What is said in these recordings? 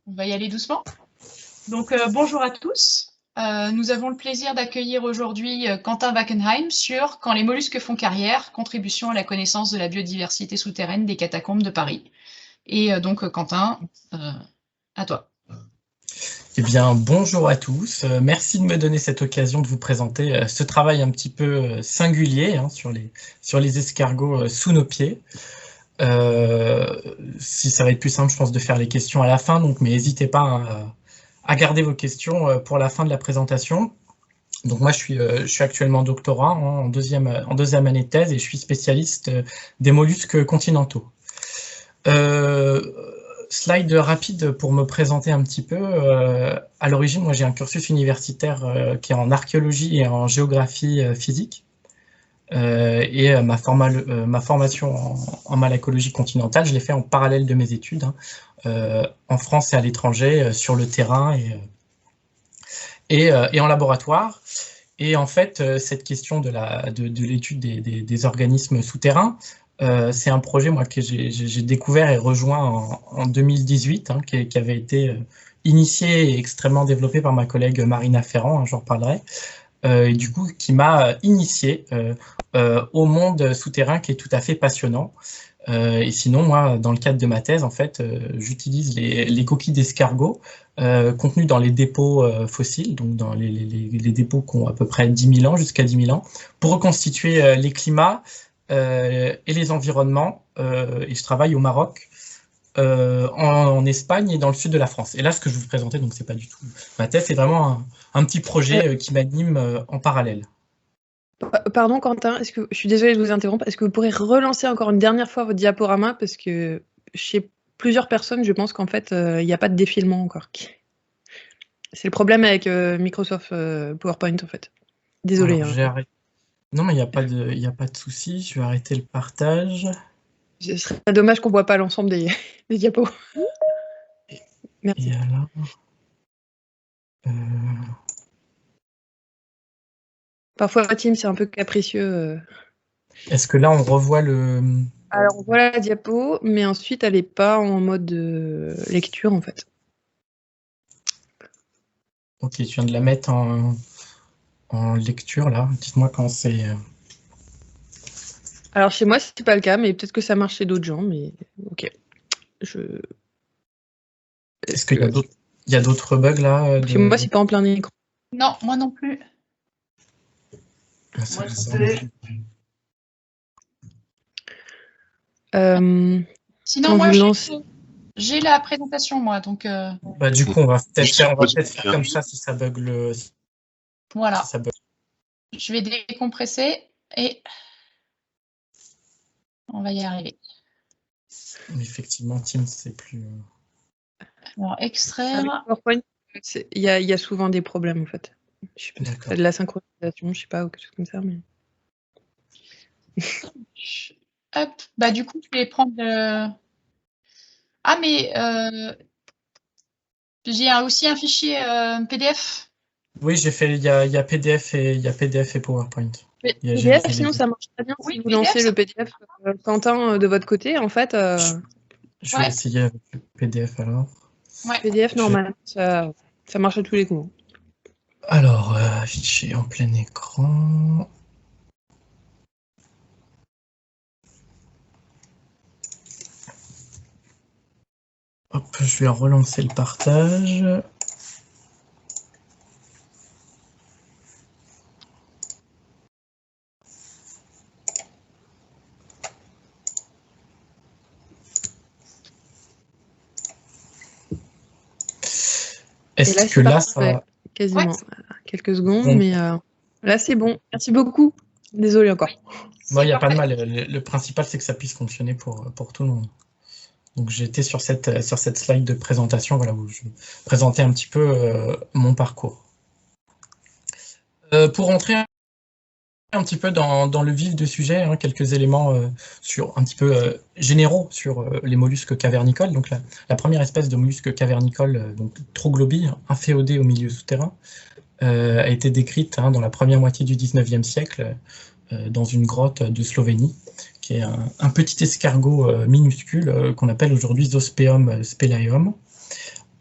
On va y aller doucement. Donc, bonjour à tous. Nous avons le plaisir d'accueillir aujourd'hui Quentin Wackenheim sur Quand les mollusques font carrière, contribution à la connaissance de la biodiversité souterraine des catacombes de Paris. Et donc, Quentin, à toi. Eh bien, bonjour à tous. Merci de me donner cette occasion de vous présenter ce travail un petit peu singulier sur les escargots sous nos pieds. Si ça va être plus simple, je pense, de faire les questions à la fin, donc, mais n'hésitez pas à garder vos questions pour la fin de la présentation. Donc moi, je suis actuellement doctorat en deuxième année de thèse et je suis spécialiste des mollusques continentaux. Slide rapide pour me présenter un petit peu. À l'origine, moi j'ai un cursus universitaire qui est en archéologie et en géographie physique. Et ma formation en malacologie continentale, je l'ai fait en parallèle de mes études, en France et à l'étranger, sur le terrain et en laboratoire. Et en fait, cette question de l'étude des organismes souterrains, c'est un projet moi que j'ai découvert et rejoint en 2018, qui avait été initié et extrêmement développé par ma collègue Marina Ferrand, j'en reparlerai, et du coup qui m'a initié au monde souterrain qui est tout à fait passionnant. Et sinon, moi, dans le cadre de ma thèse, en fait, j'utilise les coquilles d'escargots contenues dans les dépôts fossiles, donc dans les dépôts qui ont à peu près 10 000 ans, jusqu'à 10 000 ans, pour reconstituer les climats et les environnements. Et je travaille au Maroc, en Espagne et dans le sud de la France. Et là, ce que je vais vous présenter, donc c'est pas du tout ma thèse, c'est vraiment un petit projet qui m'anime en parallèle. Pardon Quentin, je suis désolée de vous interrompre, est-ce que vous pourrez relancer encore une dernière fois votre diaporama, parce que chez plusieurs personnes, je pense qu'en fait, il n'y a pas de défilement encore. C'est le problème avec Microsoft PowerPoint, en fait. Désolée. J'ai arrêté. Non, mais il n'y a pas de souci, je vais arrêter le partage. Ce serait dommage qu'on ne voit pas l'ensemble des diapos. Merci. Et alors, Parfois, Teams, c'est un peu capricieux. Est-ce que là, on revoit le... Alors, on voit la diapo, mais ensuite, elle n'est pas en mode lecture, en fait. Ok, je viens de la mettre en lecture, là. Dites-moi quand c'est... Alors, chez moi, c'est pas le cas, mais peut-être que ça marche chez d'autres gens, mais ok. Est-ce qu'il y a d'autres bugs, là Chez moi, c'est pas en plein écran. Non, moi non plus. Sinon, moi, j'ai la présentation, moi, donc... du coup, on va peut-être faire comme ça si ça bug le... Voilà. Si ça bug. Je vais décompresser et on va y arriver. Effectivement, Teams, c'est plus... Alors, extraire... Il y a souvent des problèmes, en fait. Je sais pas, de la synchronisation, je sais pas, ou quelque chose comme ça, mais... Hop, bah du coup, je vais prendre le... Ah, mais j'ai aussi un fichier PDF. Oui, j'ai fait, il y a PDF et PowerPoint. PDF, sinon ça marche très bien si vous lancez le PDF, Quentin, de votre côté, en fait. Je vais essayer avec le PDF alors. Ouais. PDF, normal, ça marche à tous les coups. Alors, affiché en plein écran. Hop, je vais relancer le partage. Est-ce que là, ça... Quasiment quelques secondes, mais là, c'est bon. Merci beaucoup. Désolé encore. Moi, il n'y a pas de mal. Le principal, c'est que ça puisse fonctionner pour tout le monde. Donc, j'étais sur cette slide de présentation, voilà, où je présentais un petit peu mon parcours. Pour rentrer un petit peu dans le vif du sujet, quelques éléments un petit peu généraux sur les mollusques cavernicoles. Donc, la première espèce de mollusque cavernicole, donc Troglobie, inféodée au milieu souterrain, a été décrite dans la première moitié du 19e siècle dans une grotte de Slovénie, qui est un petit escargot minuscule qu'on appelle aujourd'hui Zospeum spelaeum.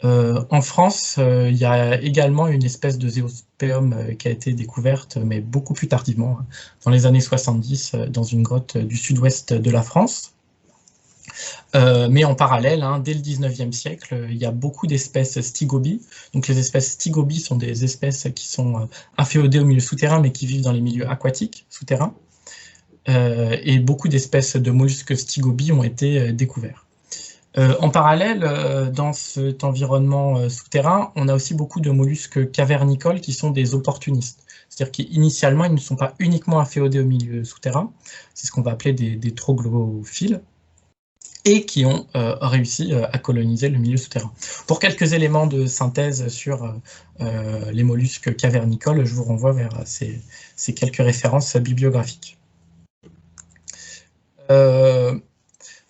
En France, il y a également une espèce de zéospéum qui a été découverte, mais beaucoup plus tardivement, dans les années 70, dans une grotte du sud-ouest de la France. Mais en parallèle, dès le 19e siècle, il y a beaucoup d'espèces Stygobies. Donc les espèces Stygobies sont des espèces qui sont inféodées au milieu souterrain, mais qui vivent dans les milieux aquatiques souterrains. Et beaucoup d'espèces de mollusques Stygobies ont été découverts. En parallèle, dans cet environnement souterrain, on a aussi beaucoup de mollusques cavernicoles qui sont des opportunistes. C'est-à-dire qu'initialement, ils ne sont pas uniquement inféodés au milieu souterrain, c'est ce qu'on va appeler des troglophiles, et qui ont réussi à coloniser le milieu souterrain. Pour quelques éléments de synthèse sur les mollusques cavernicoles, je vous renvoie vers ces quelques références bibliographiques.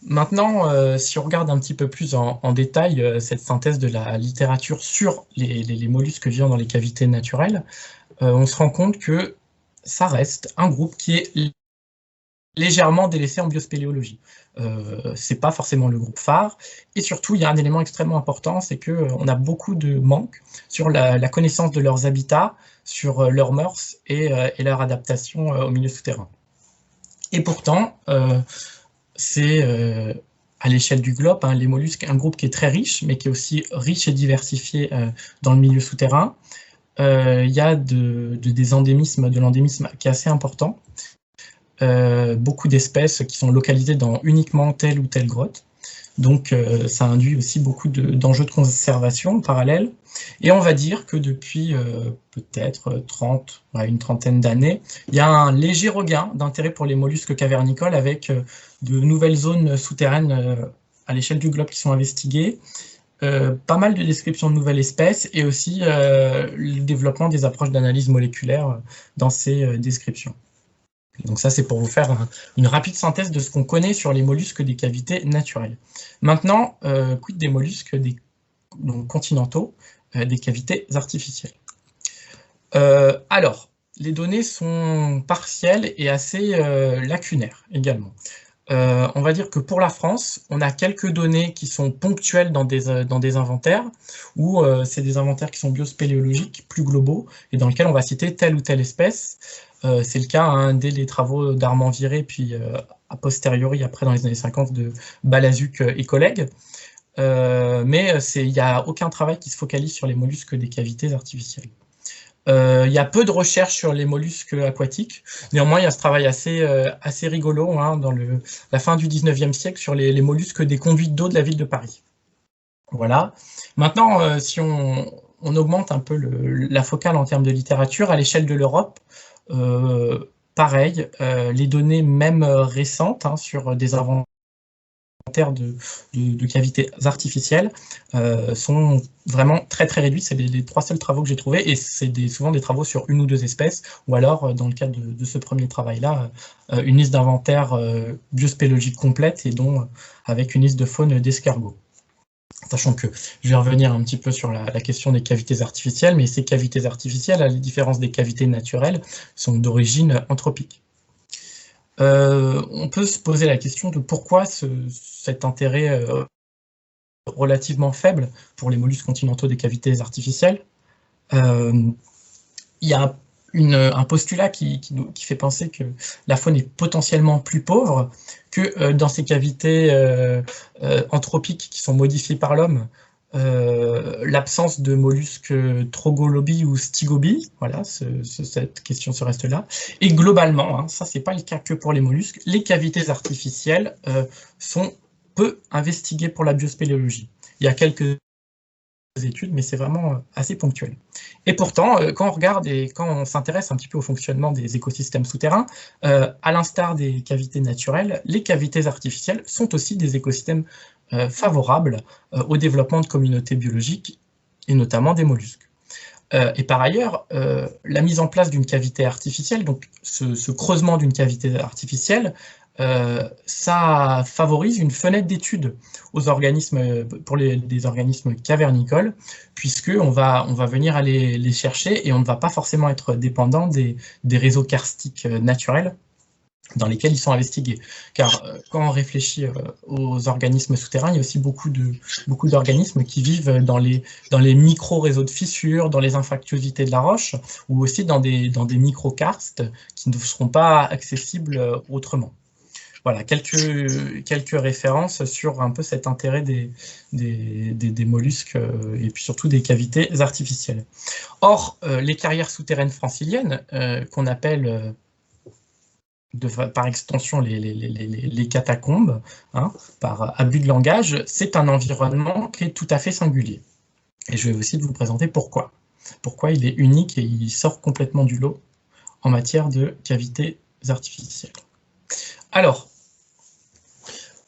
Maintenant, si on regarde un petit peu plus en détail cette synthèse de la littérature sur les mollusques vivant dans les cavités naturelles, on se rend compte que ça reste un groupe qui est légèrement délaissé en biospéléologie. C'est pas forcément le groupe phare, et surtout il y a un élément extrêmement important, c'est qu'on a beaucoup de manques sur la connaissance de leurs habitats, sur leurs mœurs et leur adaptation au milieu souterrain. Et pourtant, c'est à l'échelle du globe, les mollusques, un groupe qui est très riche, mais qui est aussi riche et diversifié dans le milieu souterrain. Il y a des endémismes, de l'endémisme qui est assez important. Beaucoup d'espèces qui sont localisées dans uniquement telle ou telle grotte. Donc ça induit aussi beaucoup d'enjeux de conservation en parallèle. Et on va dire que depuis peut-être une trentaine d'années, il y a un léger regain d'intérêt pour les mollusques cavernicoles avec de nouvelles zones souterraines à l'échelle du globe qui sont investiguées, pas mal de descriptions de nouvelles espèces et aussi le développement des approches d'analyse moléculaire dans ces descriptions. Donc ça, c'est pour vous faire une rapide synthèse de ce qu'on connaît sur les mollusques des cavités naturelles. Maintenant, quid des mollusques donc continentaux des cavités artificielles. Alors, les données sont partielles et assez lacunaires également. On va dire que pour la France, on a quelques données qui sont ponctuelles dans des inventaires, où c'est des inventaires qui sont biospéléologiques, plus globaux, et dans lesquels on va citer telle ou telle espèce. C'est le cas dès les travaux d'Armand Viré, puis a posteriori, après dans les années 50, de Balazuc et collègues. Mais il n'y a aucun travail qui se focalise sur les mollusques des cavités artificielles. Il y a peu de recherches sur les mollusques aquatiques. Néanmoins, il y a ce travail assez rigolo dans la fin du 19e siècle sur les mollusques des conduites d'eau de la ville de Paris. Voilà. Maintenant, si on augmente un peu la focale en termes de littérature, à l'échelle de l'Europe, pareil, les données même récentes sur des inventaires de cavités artificielles sont vraiment très très réduits. C'est les trois seuls travaux que j'ai trouvés, et c'est souvent des travaux sur une ou deux espèces, ou alors dans le cadre de ce premier travail-là, une liste d'inventaire biospéléologique complète, et dont avec une liste de faune d'escargots. Sachant que je vais revenir un petit peu sur la question des cavités artificielles, mais ces cavités artificielles, à la différence des cavités naturelles, sont d'origine anthropique. On peut se poser la question de pourquoi cet intérêt relativement faible pour les mollusques continentaux des cavités artificielles. Il y a un postulat qui fait penser que la faune est potentiellement plus pauvre que dans ces cavités anthropiques qui sont modifiées par l'homme. L'absence de mollusques troglobies ou stygobies, voilà, cette question se reste là. Et globalement, ça c'est pas le cas que pour les mollusques, les cavités artificielles sont peu investiguées pour la biospéléologie. Il y a quelques études, mais c'est vraiment assez ponctuel. Et pourtant, quand on regarde et quand on s'intéresse un petit peu au fonctionnement des écosystèmes souterrains, à l'instar des cavités naturelles, les cavités artificielles sont aussi des écosystèmes favorables au développement de communautés biologiques, et notamment des mollusques. Et par ailleurs, la mise en place d'une cavité artificielle, donc ce creusement d'une cavité artificielle, ça favorise une fenêtre d'étude aux organismes, pour des organismes cavernicoles, puisqu'on va venir aller les chercher et on ne va pas forcément être dépendant des réseaux karstiques naturels dans lesquels ils sont investigués. Car quand on réfléchit aux organismes souterrains, il y a aussi beaucoup d'organismes qui vivent dans les micro-réseaux de fissures, dans les infractuosités de la roche, ou aussi dans des micro-karstes qui ne seront pas accessibles autrement. Voilà, quelques références sur un peu cet intérêt des mollusques et puis surtout des cavités artificielles. Or, les carrières souterraines franciliennes, qu'on appelle par extension les catacombes, hein, par abus de langage, c'est un environnement qui est tout à fait singulier. Et je vais aussi vous présenter pourquoi. Pourquoi il est unique et il sort complètement du lot en matière de cavités artificielles. Alors,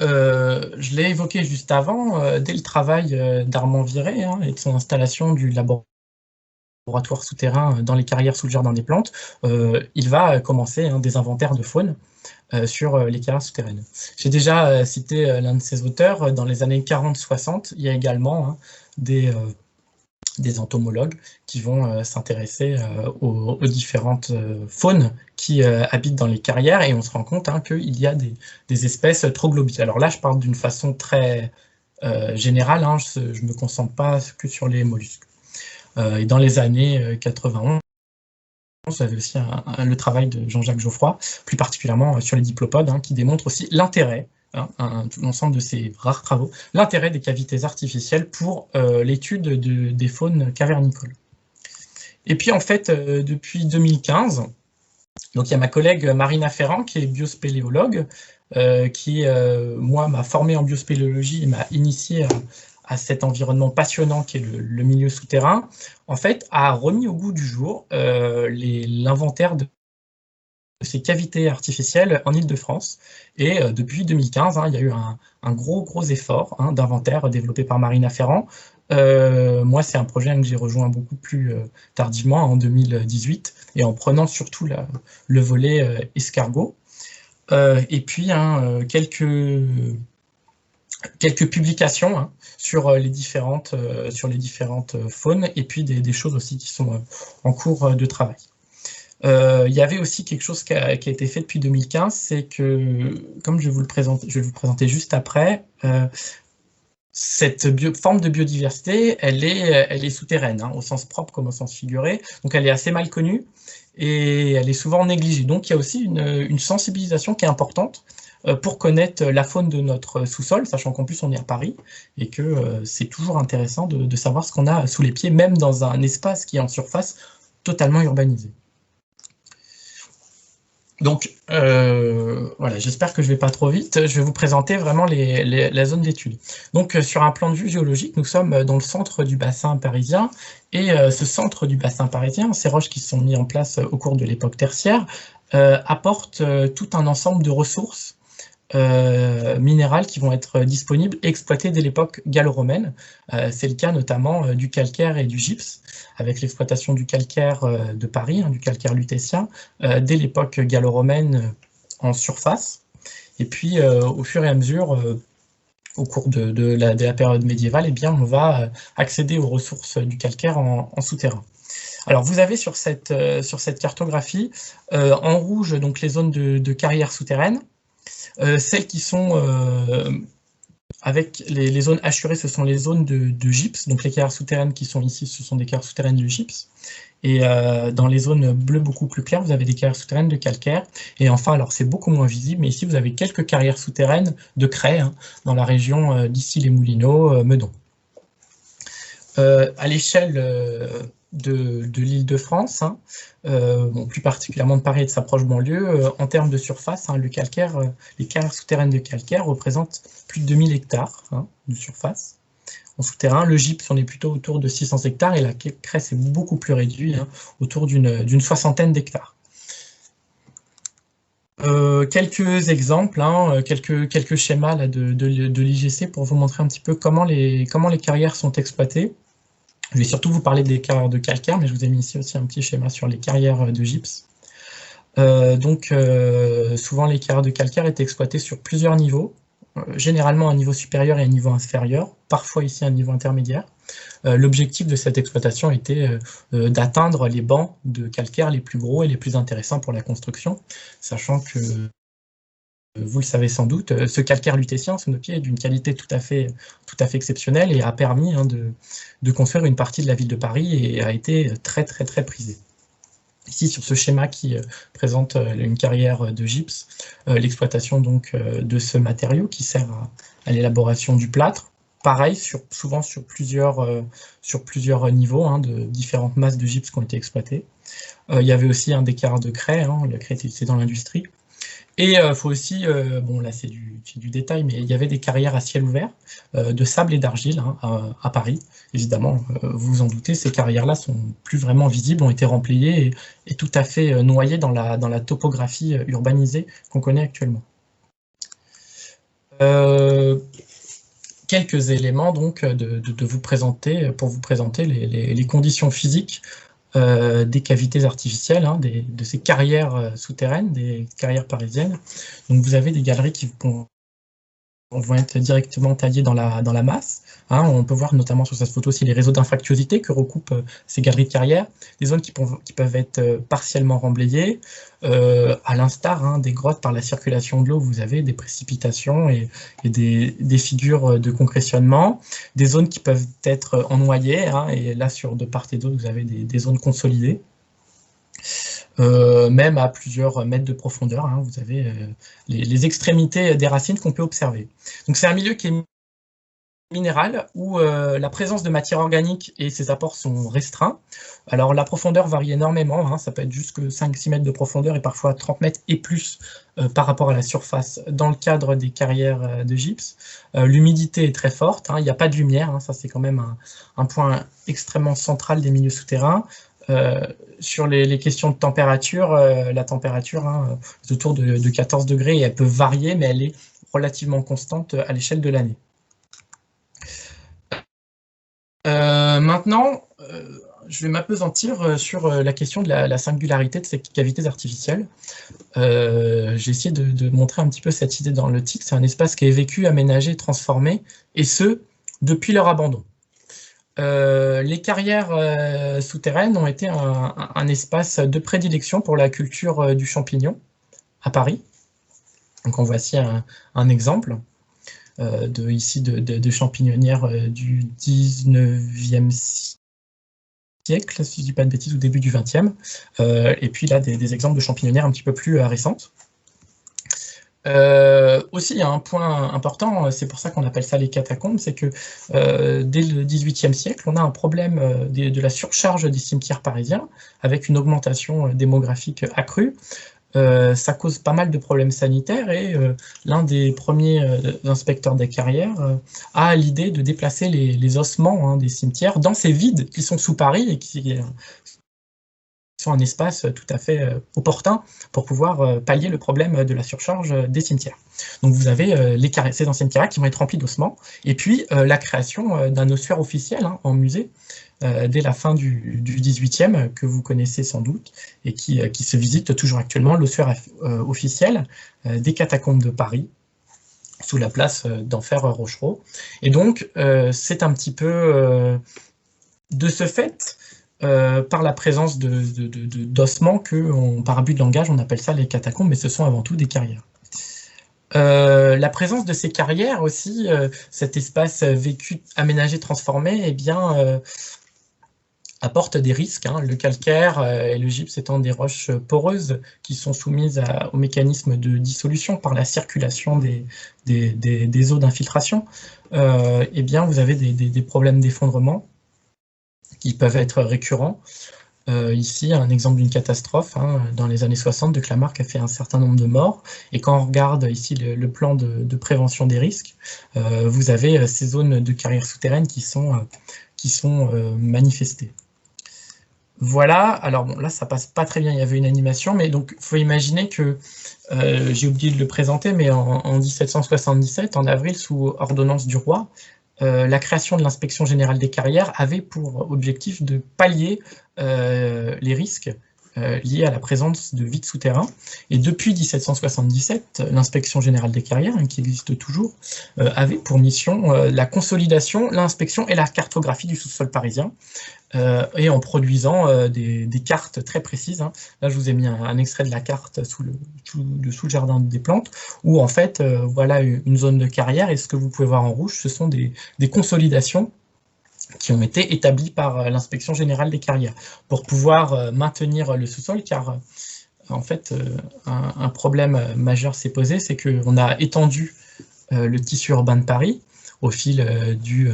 je l'ai évoqué juste avant, dès le travail d'Armand Viré hein, et de son installation du laboratoire souterrain dans les carrières sous le jardin des plantes, il va commencer hein, des inventaires de faune sur les carrières souterraines. J'ai déjà cité l'un de ses auteurs, dans les années 40-60, il y a également hein, des entomologues qui vont s'intéresser aux différentes faunes qui habitent dans les carrières, et on se rend compte hein, qu'il y a des espèces troglobites. Alors là, je parle d'une façon très générale, hein, je ne me concentre pas que sur les mollusques. Et dans les années 91, vous avez aussi le travail de Jean-Jacques Geoffroy, plus particulièrement sur les diplopodes, hein, qui démontre aussi l'intérêt, hein, l'ensemble de ces rares travaux, l'intérêt des cavités artificielles pour l'étude des faunes cavernicoles. Et puis en fait, depuis 2015, donc il y a ma collègue Marina Ferrand, qui est biospéléologue, qui, moi, m'a formé en biospéléologie et m'a initié à cet environnement passionnant qui est le milieu souterrain, en fait, a remis au goût du jour l'inventaire de ces cavités artificielles en Île-de-France. Et depuis 2015, hein, il y a eu un gros effort hein, d'inventaire développé par Marina Ferrand. Moi, c'est un projet que j'ai rejoint beaucoup plus tardivement, en 2018, et en prenant surtout le volet escargot. Et puis, hein, quelques publications hein, sur les différentes faunes, et puis des choses aussi qui sont en cours de travail. Il y avait aussi quelque chose qui a été fait depuis 2015, c'est que, comme je vais vous le présenter juste après, cette forme de biodiversité, elle est souterraine, hein, au sens propre comme au sens figuré, donc elle est assez mal connue et elle est souvent négligée. Donc il y a aussi une sensibilisation qui est importante pour connaître la faune de notre sous-sol, sachant qu'en plus on est à Paris, et que c'est toujours intéressant de savoir ce qu'on a sous les pieds, même dans un espace qui est en surface totalement urbanisé. Donc voilà, j'espère que je ne vais pas trop vite. Je vais vous présenter vraiment la zone d'étude. Donc sur un plan de vue géologique, nous sommes dans le centre du bassin parisien, et ce centre du bassin parisien, ces roches qui sont mises en place au cours de l'époque tertiaire, apportent tout un ensemble de ressources minérales qui vont être disponibles et exploitées dès l'époque gallo-romaine. C'est le cas notamment du calcaire et du gypse, avec l'exploitation du calcaire de Paris, hein, du calcaire lutétien, dès l'époque gallo-romaine en surface. Et puis au fur et à mesure, au cours de la période médiévale, eh bien, on va accéder aux ressources du calcaire en souterrain. Alors vous avez sur cette cartographie en rouge donc les zones de carrières souterraines. Celles qui sont avec les zones hachurées, ce sont les zones de gypse. Donc les carrières souterraines qui sont ici, ce sont des carrières souterraines de gypse. Et dans les zones bleues beaucoup plus claires, vous avez des carrières souterraines de calcaire. Et enfin, alors c'est beaucoup moins visible, mais ici vous avez quelques carrières souterraines de craie hein, dans la région d'Issy-les-Moulineaux, Meudon. À l'échelle de l'Île-de-France, hein, bon, plus particulièrement de Paris et de sa proche banlieue, en termes de surface, hein, les carrières souterraines de calcaire représentent plus de 2000 hectares hein, de surface en souterrain. Le gypse, on est plutôt autour de 600 hectares et la craie, c'est beaucoup plus réduit, hein, autour d'une soixantaine d'hectares. Quelques exemples, hein, quelques schémas là, de l'IGC pour vous montrer un petit peu comment les carrières sont exploitées. Je vais surtout vous parler des carrières de calcaire, mais je vous ai mis ici aussi un petit schéma sur les carrières de gypse. Souvent, les carrières de calcaire étaient exploitées sur plusieurs niveaux, généralement un niveau supérieur et un niveau inférieur, parfois ici un niveau intermédiaire. L'objectif de cette exploitation était d'atteindre les bancs de calcaire les plus gros et les plus intéressants pour la construction, sachant que vous le savez sans doute, ce calcaire lutétien, ce nopier, est d'une qualité tout à fait exceptionnelle et a permis de construire une partie de la ville de Paris et a été très prisé. Ici, sur ce schéma qui présente une carrière de gypse, l'exploitation donc de ce matériau qui sert à l'élaboration du plâtre. Pareil, souvent sur plusieurs niveaux, de différentes masses de gypse qui ont été exploitées. Il y avait aussi des carres de craie, la craie était utilisée dans l'industrie. Et il faut aussi, bon là c'est du détail, mais il y avait des carrières à ciel ouvert de sable et d'argile à Paris. Évidemment, vous vous en doutez, ces carrières-là sont plus vraiment visibles, ont été rempliées et tout à fait noyées dans la topographie urbanisée qu'on connaît actuellement. Quelques éléments donc pour vous présenter les conditions physiques des cavités artificielles, de ces carrières souterraines, des carrières parisiennes. Donc vous avez des galeries qui vont être directement taillées dans la masse. On peut voir notamment sur cette photo aussi les réseaux d'infractuosité que recoupent ces galeries de carrières, des zones qui peuvent être partiellement remblayées. À l'instar des grottes, par la circulation de l'eau, vous avez des précipitations et des figures de concrétionnement, des zones qui peuvent être ennoyées, et là sur de part et d'autre vous avez des zones consolidées. Même à plusieurs mètres de profondeur, vous avez les extrémités des racines qu'on peut observer. Donc c'est un milieu qui est minéral où la présence de matière organique et ses apports sont restreints. Alors la profondeur varie énormément, ça peut être jusque 5-6 mètres de profondeur et parfois 30 mètres et plus par rapport à la surface dans le cadre des carrières de gypse. L'humidité est très forte, il n'y a pas de lumière, ça c'est quand même un point extrêmement central des milieux souterrains. Sur les questions de température, la température est autour de 14 degrés et elle peut varier, mais elle est relativement constante à l'échelle de l'année. Maintenant, je vais m'appesantir sur la question de la singularité de ces cavités artificielles. J'ai essayé de montrer un petit peu cette idée dans le titre. C'est un espace qui est vécu, aménagé, transformé, et ce, depuis leur abandon. Les carrières souterraines ont été un espace de prédilection pour la culture du champignon à Paris. Donc, en voici un exemple. Ici de champignonnières du 19e siècle, si je ne dis pas de bêtises, au début du 20e. Et puis là, des exemples de champignonnières un petit peu plus récentes. Aussi, il y a un point important, c'est pour ça qu'on appelle ça les catacombes, c'est que dès le XVIIIe siècle, on a un problème de la surcharge des cimetières parisiens, avec une augmentation démographique accrue. Ça cause pas mal de problèmes sanitaires et l'un des premiers inspecteurs des carrières a l'idée de déplacer les ossements des cimetières dans ces vides qui sont sous Paris et qui sont un espace tout à fait opportun pour pouvoir pallier le problème de la surcharge des cimetières. Donc vous avez ces anciennes carrières qui vont être remplies d'ossements et puis la création d'un ossuaire officiel en musée dès la fin du XVIIIe, que vous connaissez sans doute, et qui se visite toujours actuellement, l'ossuaire officiel des catacombes de Paris, sous la place d'Enfer Rochereau. Et donc, c'est un petit peu de ce fait, par la présence d'ossements, que par abus de langage, on appelle ça les catacombes, mais ce sont avant tout des carrières. La présence de ces carrières aussi, cet espace vécu, aménagé, transformé, eh bien, apporte des risques. Le calcaire et le gypse étant des roches poreuses qui sont soumises au mécanisme de dissolution par la circulation des eaux d'infiltration, eh bien, vous avez des problèmes d'effondrement qui peuvent être récurrents. Ici, un exemple d'une catastrophe dans les années 60 de Clamart qui a fait un certain nombre de morts. Et quand on regarde ici le plan de prévention des risques, vous avez ces zones de carrières souterraines qui sont manifestées. Voilà, alors bon, là ça passe pas très bien, il y avait une animation, mais donc il faut imaginer que, j'ai oublié de le présenter, mais en 1777, en avril, sous ordonnance du roi, la création de l'inspection générale des carrières avait pour objectif de pallier les risques liées à la présence de vide souterrain. Et depuis 1777, l'inspection générale des carrières, hein, qui existe toujours, avait pour mission la consolidation, l'inspection et la cartographie du sous-sol parisien, et en produisant des cartes très précises. Hein. Là, je vous ai mis un extrait de la carte sous le jardin des plantes, où en fait, voilà une zone de carrière, et ce que vous pouvez voir en rouge, ce sont des consolidations qui ont été établies par l'inspection générale des carrières, pour pouvoir maintenir le sous-sol, car en fait, un problème majeur s'est posé, c'est qu'on a étendu le tissu urbain de Paris au fil du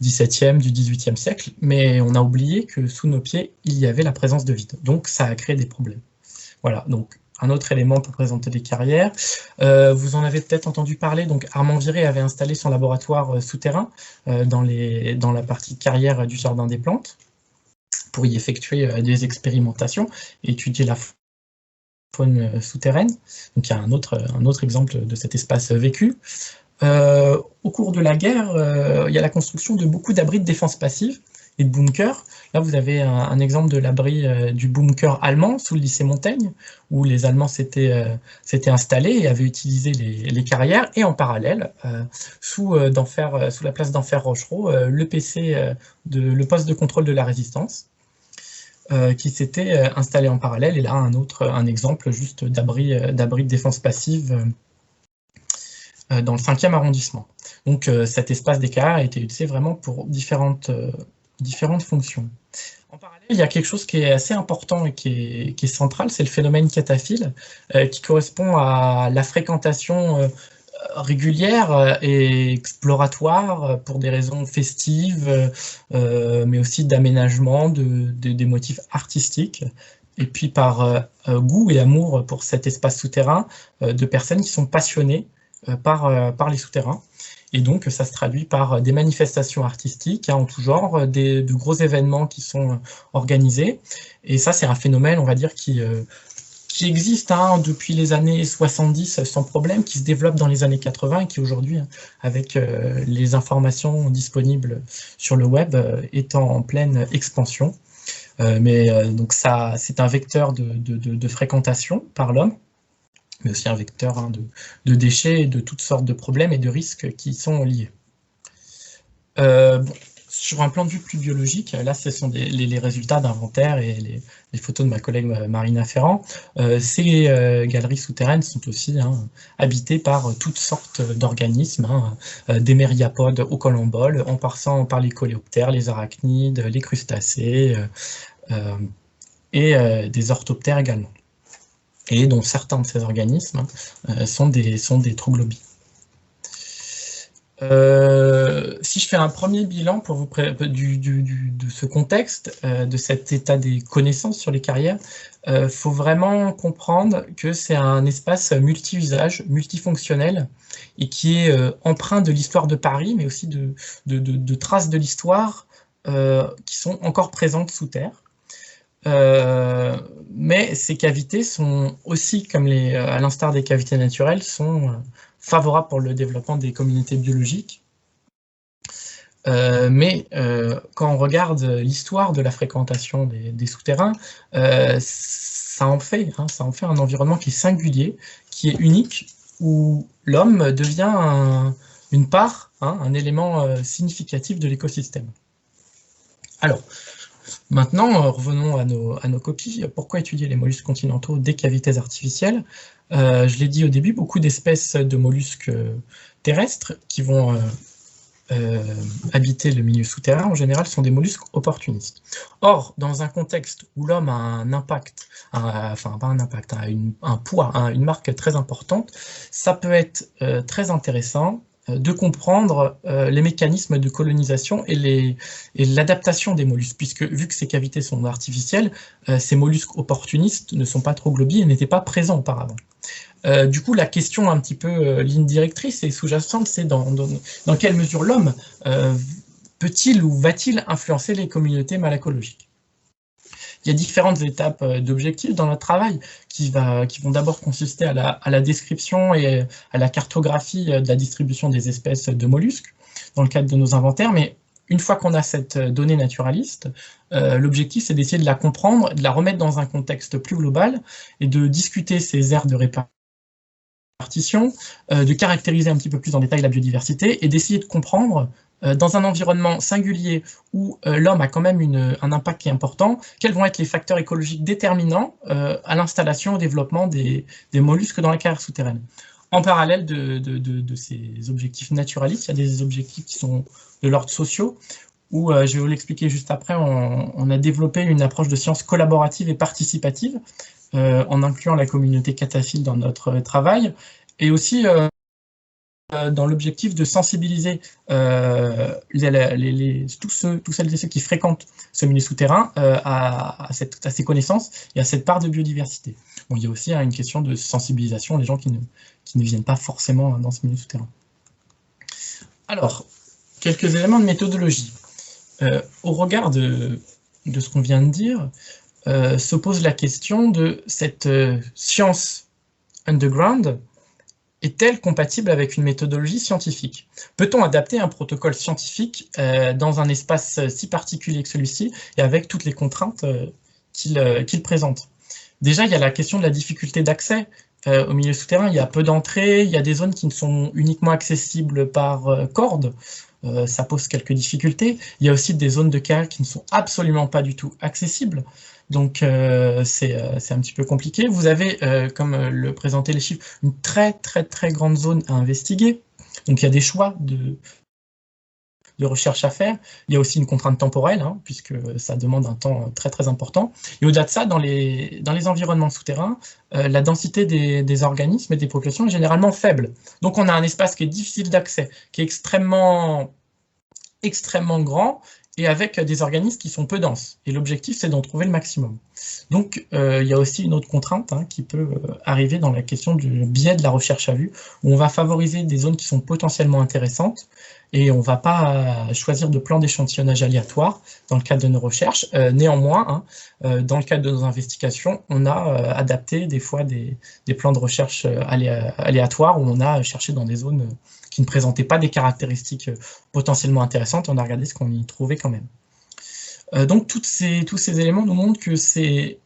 XVIIe, du XVIIIe siècle, mais on a oublié que sous nos pieds, il y avait la présence de vide. Donc ça a créé des problèmes. Voilà, donc un autre élément pour présenter les carrières. Vous en avez peut-être entendu parler, donc Armand Viré avait installé son laboratoire souterrain dans la partie carrière du jardin des plantes, pour y effectuer des expérimentations et étudier la faune souterraine. Donc il y a un autre exemple de cet espace vécu. Au cours de la guerre, il y a la construction de beaucoup d'abris de défense passive et de bunkers. Là, vous avez un exemple de l'abri du bunker allemand sous le lycée Montaigne, où les Allemands s'étaient installés et avaient utilisé les carrières, et en parallèle, sous la place d'Enfer Rochereau, le poste de contrôle de la résistance, qui s'était installé en parallèle. Et là, un exemple juste d'abri de défense passive dans le 5e arrondissement. Donc cet espace des carrières a été utilisé vraiment pour différentes fonctions. En parallèle, il y a quelque chose qui est assez important et qui est central, c'est le phénomène cataphile, qui correspond à la fréquentation régulière et exploratoire pour des raisons festives, mais aussi d'aménagement, des motifs artistiques, et puis par goût et amour pour cet espace souterrain, de personnes qui sont passionnées par les souterrains. Et donc, ça se traduit par des manifestations artistiques, hein, en tout genre, de gros événements qui sont organisés. Et ça, c'est un phénomène, on va dire, qui existe depuis les années 70 sans problème, qui se développe dans les années 80 et qui aujourd'hui, avec les informations disponibles sur le web, est en pleine expansion. Donc ça, c'est un vecteur de fréquentation par l'homme, mais aussi un vecteur de déchets, de toutes sortes de problèmes et de risques qui sont liés. Sur un plan de vue plus biologique, là ce sont les résultats d'inventaire et les photos de ma collègue Marina Ferrand. Ces galeries souterraines sont aussi habitées par toutes sortes d'organismes, des myriapodes au columbole, en passant par les coléoptères, les arachnides, les crustacés et des orthoptères également, et dont certains de ces organismes sont des troglobies. Si je fais un premier bilan pour vous de ce contexte, de cet état des connaissances sur les carrières, faut vraiment comprendre que c'est un espace multi-usage, multifonctionnel, et qui est empreint de l'histoire de Paris, mais aussi de traces de l'histoire qui sont encore présentes sous terre. Mais ces cavités sont aussi, comme à l'instar des cavités naturelles, sont favorables pour le développement des communautés biologiques. Mais quand on regarde l'histoire de la fréquentation des souterrains, ça en fait un environnement qui est singulier, qui est unique, où l'homme devient une part, un élément significatif de l'écosystème. Alors, maintenant, revenons à nos coquilles. Pourquoi étudier les mollusques continentaux des cavités artificielles? Je l'ai dit au début, beaucoup d'espèces de mollusques terrestres qui vont habiter le milieu souterrain, en général, sont des mollusques opportunistes. Or, dans un contexte où l'homme a un impact, enfin pas un impact, un poids, une marque très importante, ça peut être très intéressant de comprendre les mécanismes de colonisation et l'adaptation des mollusques, puisque vu que ces cavités sont artificielles, ces mollusques opportunistes ne sont pas troglobies et n'étaient pas présents auparavant. Du coup, la question un petit peu ligne directrice et sous-jacente, c'est dans quelle mesure l'homme peut-il ou va-t-il influencer les communautés malacologiques? Il y a différentes étapes d'objectifs dans notre travail qui vont d'abord consister à la description et à la cartographie de la distribution des espèces de mollusques dans le cadre de nos inventaires, mais une fois qu'on a cette donnée naturaliste, l'objectif c'est d'essayer de la comprendre, de la remettre dans un contexte plus global et de discuter ces aires de répartition, de caractériser un petit peu plus en détail la biodiversité et d'essayer de comprendre dans un environnement singulier où l'homme a quand même un impact qui est important, quels vont être les facteurs écologiques déterminants à l'installation, au développement des mollusques dans la carrière souterraine. En parallèle de ces objectifs naturalistes, il y a des objectifs qui sont de l'ordre sociaux, où, je vais vous l'expliquer juste après, on a développé une approche de sciences collaborative et participative, en incluant la communauté cataphile dans notre travail, et aussi dans l'objectif de sensibiliser tous celles et ceux qui fréquentent ce milieu souterrain à ces connaissances et à cette part de biodiversité. Bon, il y a aussi une question de sensibilisation des gens qui ne viennent pas forcément dans ce milieu souterrain. Alors, quelques éléments de méthodologie. Au regard de ce qu'on vient de dire, se pose la question de cette science underground est-elle compatible avec une méthodologie scientifique? Peut-on adapter un protocole scientifique dans un espace si particulier que celui-ci et avec toutes les contraintes qu'il présente? Déjà, il y a la question de la difficulté d'accès au milieu souterrain. Il y a peu d'entrées, il y a des zones qui ne sont uniquement accessibles par corde. Ça pose quelques difficultés. Il y a aussi des zones de carrière qui ne sont absolument pas du tout accessibles. Donc, c'est un petit peu compliqué. Vous avez, comme le présentaient les chiffres, une très grande zone à investiguer. Donc, il y a des choix de recherche à faire. Il y a aussi une contrainte temporelle, hein, puisque ça demande un temps très important. Et au-delà de ça, dans les environnements souterrains, la densité des organismes et des populations est généralement faible. Donc, on a un espace qui est difficile d'accès, qui est extrêmement grand, et avec des organismes qui sont peu denses. Et l'objectif, c'est d'en trouver le maximum. Donc, il y a aussi une autre contrainte qui peut arriver dans la question du biais de la recherche à vue, où on va favoriser des zones qui sont potentiellement intéressantes, et on ne va pas choisir de plan d'échantillonnage aléatoire dans le cadre de nos recherches. Néanmoins, dans le cadre de nos investigations, on a adapté des fois des plans de recherche aléatoires, où on a cherché dans des zones qui ne présentaient pas des caractéristiques potentiellement intéressantes, on a regardé ce qu'on y trouvait quand même. Donc tous ces éléments nous montrent que c'est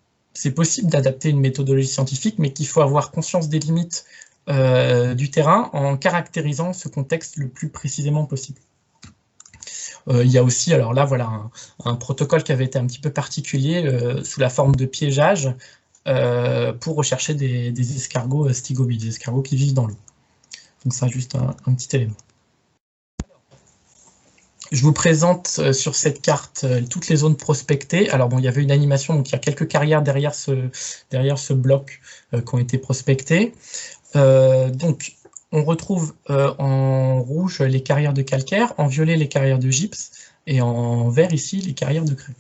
possible d'adapter une méthodologie scientifique, mais qu'il faut avoir conscience des limites du terrain en caractérisant ce contexte le plus précisément possible. Il y a aussi, alors là voilà, un protocole qui avait été un petit peu particulier sous la forme de piégeage pour rechercher des escargots stygobies, des escargots qui vivent dans l'eau. Donc ça, juste un petit élément. Je vous présente sur cette carte toutes les zones prospectées. Alors bon, il y avait une animation, donc il y a quelques carrières derrière ce bloc qui ont été prospectées. Donc on retrouve en rouge les carrières de calcaire, en violet les carrières de gypse et en vert ici les carrières de craie.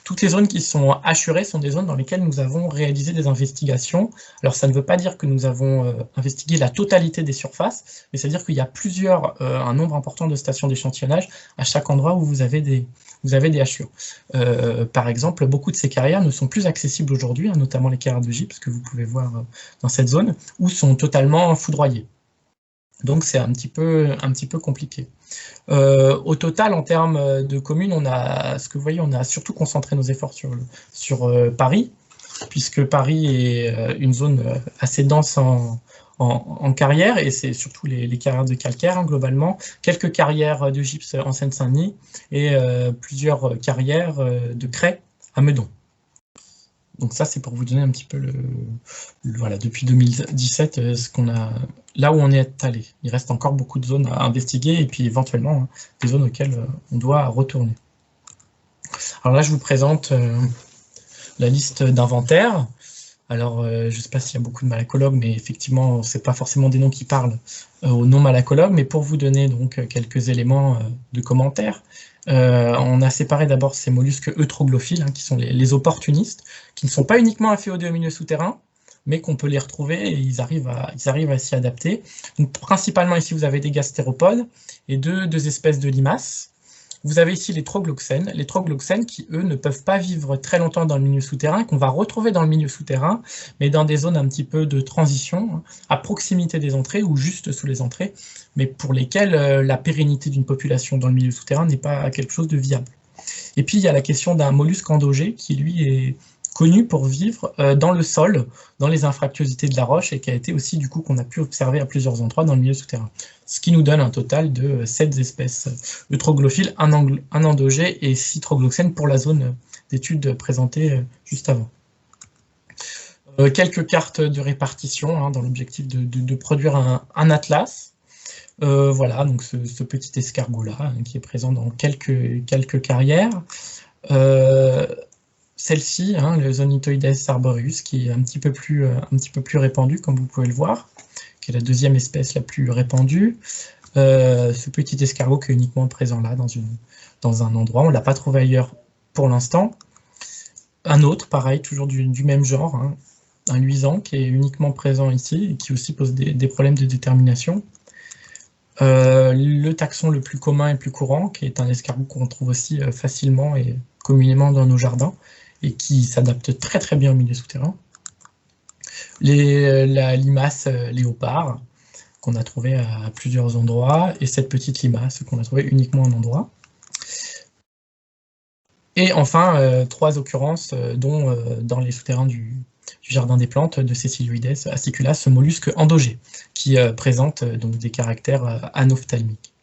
Toutes les zones qui sont hachurées sont des zones dans lesquelles nous avons réalisé des investigations. Alors ça ne veut pas dire que nous avons investigué la totalité des surfaces, mais c'est-à-dire qu'il y a un nombre important de stations d'échantillonnage à chaque endroit où vous avez des hachures. Par exemple, beaucoup de ces carrières ne sont plus accessibles aujourd'hui, notamment les carrières de gypse que vous pouvez voir dans cette zone, ou sont totalement foudroyées. Donc c'est un petit peu compliqué. Au total, en termes de communes, on a surtout concentré nos efforts sur Paris, puisque Paris est une zone assez dense en carrières, et c'est surtout les carrières de calcaire, globalement, quelques carrières de gypse en Seine-Saint-Denis, et plusieurs carrières de craie à Meudon. Donc ça, c'est pour vous donner un petit peu voilà, depuis 2017, là où on est allé. Il reste encore beaucoup de zones à investiguer et puis éventuellement des zones auxquelles on doit retourner. Alors là, je vous présente la liste d'inventaire. Alors, je ne sais pas s'il y a beaucoup de malacologues, mais effectivement, ce n'est pas forcément des noms qui parlent aux non-malacologues, mais pour vous donner donc quelques éléments de commentaires, on a séparé d'abord ces mollusques eutroglophiles, qui sont les opportunistes, qui ne sont pas uniquement inféodés au milieu souterrain, mais qu'on peut les retrouver et ils arrivent à s'y adapter. Donc, principalement ici, vous avez des gastéropodes et deux espèces de limaces. Vous avez ici les trogloxènes qui, eux, ne peuvent pas vivre très longtemps dans le milieu souterrain, qu'on va retrouver dans le milieu souterrain, mais dans des zones un petit peu de transition, à proximité des entrées ou juste sous les entrées, mais pour lesquelles la pérennité d'une population dans le milieu souterrain n'est pas quelque chose de viable. Et puis, il y a la question d'un mollusque endogé qui, lui, est connu pour vivre dans le sol, dans les infractuosités de la roche, et qui a été aussi, du coup, qu'on a pu observer à plusieurs endroits dans le milieu souterrain. Ce qui nous donne un total de 7 espèces de troglophiles, un endogé et 6 trogloxènes pour la zone d'étude présentée juste avant. Quelques cartes de répartition dans l'objectif de produire un atlas. Voilà, donc ce petit escargot-là, qui est présent dans quelques carrières. Celle-ci, le Zonitoides arboreus, qui est un petit peu plus répandu, comme vous pouvez le voir, qui est la deuxième espèce la plus répandue. Ce petit escargot qui est uniquement présent là, dans un endroit. On ne l'a pas trouvé ailleurs pour l'instant. Un autre, pareil, toujours du même genre, un luisant qui est uniquement présent ici et qui aussi pose des problèmes de détermination. Le taxon le plus commun et le plus courant, qui est un escargot qu'on trouve aussi facilement et communément dans nos jardins, et qui s'adapte très très bien au milieu souterrain. La limace léopard, qu'on a trouvé à plusieurs endroits, et cette petite limace qu'on a trouvée uniquement à un endroit. Et enfin, 3 occurrences, dont dans les souterrains du jardin des plantes de Ceciloides aciculus, ce mollusque endogé, qui présente donc des caractères anophtalmiques.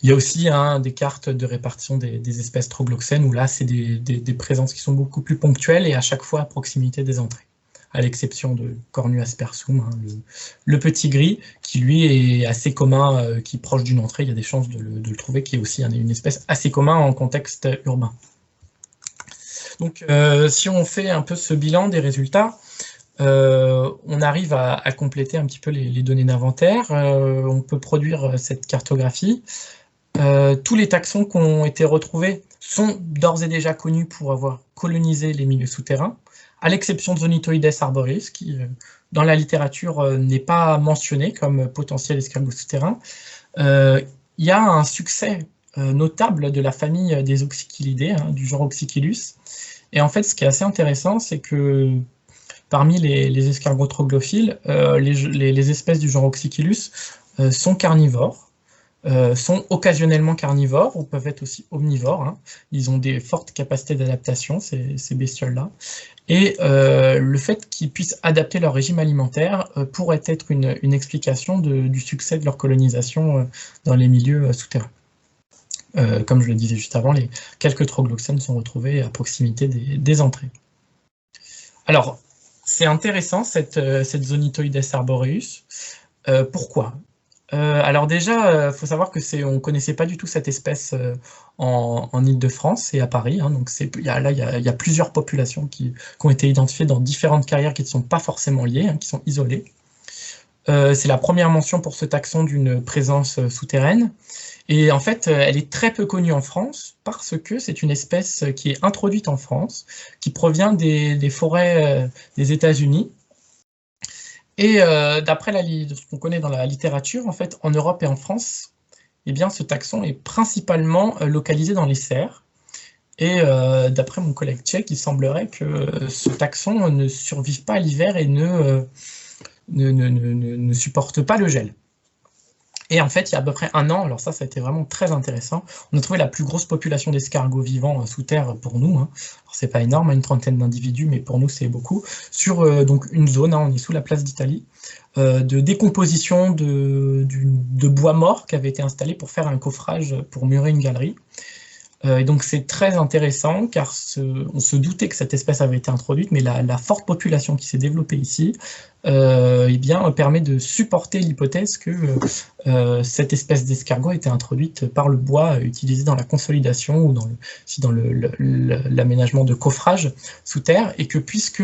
Il y a aussi des cartes de répartition des espèces trogloxènes, où là, c'est des présences qui sont beaucoup plus ponctuelles et à chaque fois à proximité des entrées, à l'exception de Cornu aspersum, le petit gris, qui lui est assez commun, qui est proche d'une entrée, il y a des chances de le trouver, qui est aussi une espèce assez commune en contexte urbain. Donc, si on fait un peu ce bilan des résultats, on arrive à compléter un petit peu les données d'inventaire, on peut produire cette cartographie. Tous les taxons qui ont été retrouvés sont d'ores et déjà connus pour avoir colonisé les milieux souterrains, à l'exception de Zonitoides arboreus, qui, dans la littérature, n'est pas mentionné comme potentiel escargot souterrain. Il y a un succès notable de la famille des Oxychilidae, du genre Oxychilus. Et en fait, ce qui est assez intéressant, c'est que parmi les escargots troglophiles, les espèces du genre Oxychilus sont carnivores, sont occasionnellement carnivores ou peuvent être aussi omnivores. Ils ont des fortes capacités d'adaptation, ces bestioles-là. Et le fait qu'ils puissent adapter leur régime alimentaire pourrait être une explication du succès de leur colonisation dans les milieux souterrains. Comme je le disais juste avant, quelques trogloxènes sont retrouvés à proximité des entrées. Alors, c'est intéressant cette Zonitoides arboreus. Pourquoi ? Alors déjà, il faut savoir que on ne connaissait pas du tout cette espèce en Île-de-France et à Paris. Donc il y a plusieurs populations qui ont été identifiées dans différentes carrières qui ne sont pas forcément liées, qui sont isolées. C'est la première mention pour ce taxon d'une présence souterraine. Et en fait, elle est très peu connue en France parce que c'est une espèce qui est introduite en France, qui provient des forêts des États-Unis. Et d'après ce qu'on connaît dans la littérature, en fait, en Europe et en France, eh bien, ce taxon est principalement localisé dans les serres. Et d'après mon collègue tchèque, il semblerait que ce taxon ne survive pas à l'hiver et ne supporte pas le gel. Et en fait, il y a à peu près un an, alors ça a été vraiment très intéressant, on a trouvé la plus grosse population d'escargots vivants sous terre pour nous. Alors c'est pas énorme, une trentaine d'individus, mais pour nous c'est beaucoup, sur donc une zone, on est sous la place d'Italie, de décomposition de bois mort qui avait été installé pour faire un coffrage pour murer une galerie. Et donc c'est très intéressant car on se doutait que cette espèce avait été introduite, mais la forte population qui s'est développée ici eh bien, permet de supporter l'hypothèse que cette espèce d'escargot a été introduite par le bois utilisé dans la consolidation ou dans l'aménagement de coffrage sous terre, et que puisque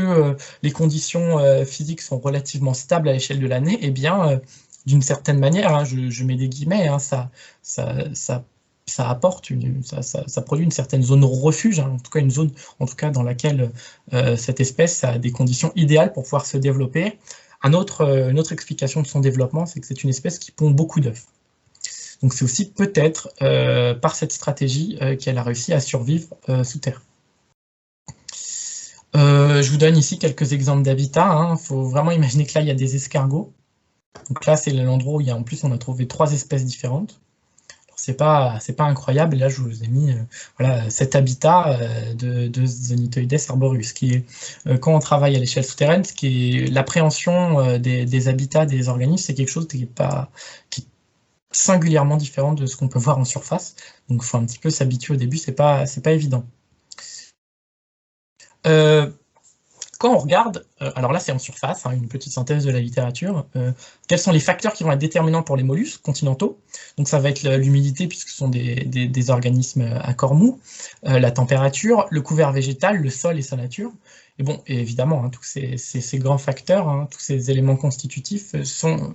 les conditions physiques sont relativement stables à l'échelle de l'année, eh bien, d'une certaine manière, je mets des guillemets, ça apporte, ça produit une certaine zone refuge, en tout cas une zone dans laquelle cette espèce a des conditions idéales pour pouvoir se développer. Une autre explication de son développement, c'est que c'est une espèce qui pond beaucoup d'œufs. Donc c'est aussi peut-être par cette stratégie qu'elle a réussi à survivre sous terre. Je vous donne ici quelques exemples d'habitats. Il faut vraiment imaginer que là, il y a des escargots. Donc là, c'est l'endroit où en plus on a trouvé 3 espèces différentes. C'est pas incroyable. Là, je vous ai mis voilà, cet habitat de Zonitoides arboreus, qui est, quand on travaille à l'échelle souterraine, ce qui est l'appréhension des habitats des organismes, c'est quelque chose qui est singulièrement différent de ce qu'on peut voir en surface. Donc, il faut un petit peu s'habituer au début, c'est pas évident. Quand on regarde, alors là c'est en surface, une petite synthèse de la littérature, quels sont les facteurs qui vont être déterminants pour les mollusques continentaux? Donc ça va être l'humidité, puisque ce sont des organismes à corps mou, la température, le couvert végétal, le sol et sa nature. Et bon, et évidemment, tous ces grands facteurs, tous ces éléments constitutifs sont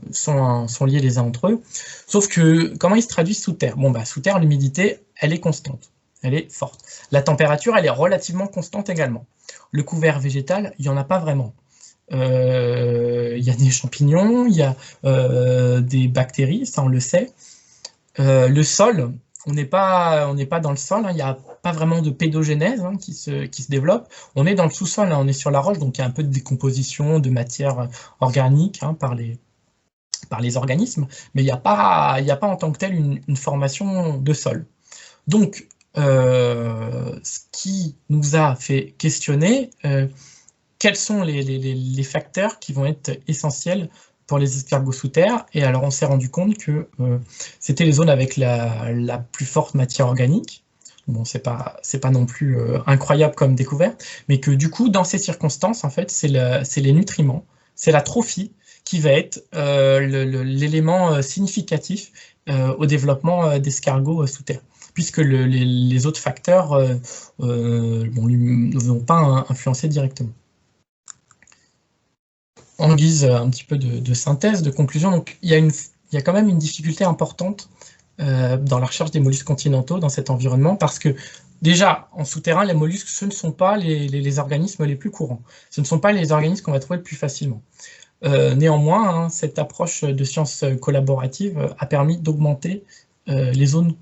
liés les uns entre eux. Sauf que, comment ils se traduisent sous terre? Bon, sous terre, l'humidité, elle est constante, elle est forte. La température, elle est relativement constante également. Le couvert végétal, il n'y en a pas vraiment. Il y a des champignons, il y a des bactéries, ça on le sait. Le sol, on n'est pas dans le sol, il n'y a pas vraiment de pédogénèse qui se développe. On est dans le sous-sol, on est sur la roche, donc il y a un peu de décomposition de matière organique par les organismes, mais il n'y a pas en tant que tel une formation de sol. Donc, ce qui nous a fait questionner quels sont les facteurs qui vont être essentiels pour les escargots sous terre. Et alors on s'est rendu compte que c'était les zones avec la plus forte matière organique. Bon, c'est pas non plus incroyable comme découverte, mais que du coup dans ces circonstances en fait c'est les nutriments, c'est la trophie qui va être l'élément significatif au développement d'escargots sous terre, puisque les autres facteurs ne vont pas influencer directement. En guise un petit peu de synthèse, de conclusion, donc il y a quand même une difficulté importante dans la recherche des mollusques continentaux dans cet environnement, parce que déjà, en souterrain, les mollusques, ce ne sont pas les organismes les plus courants. Ce ne sont pas les organismes qu'on va trouver le plus facilement. Néanmoins, cette approche de sciences collaboratives a permis d'augmenter les zones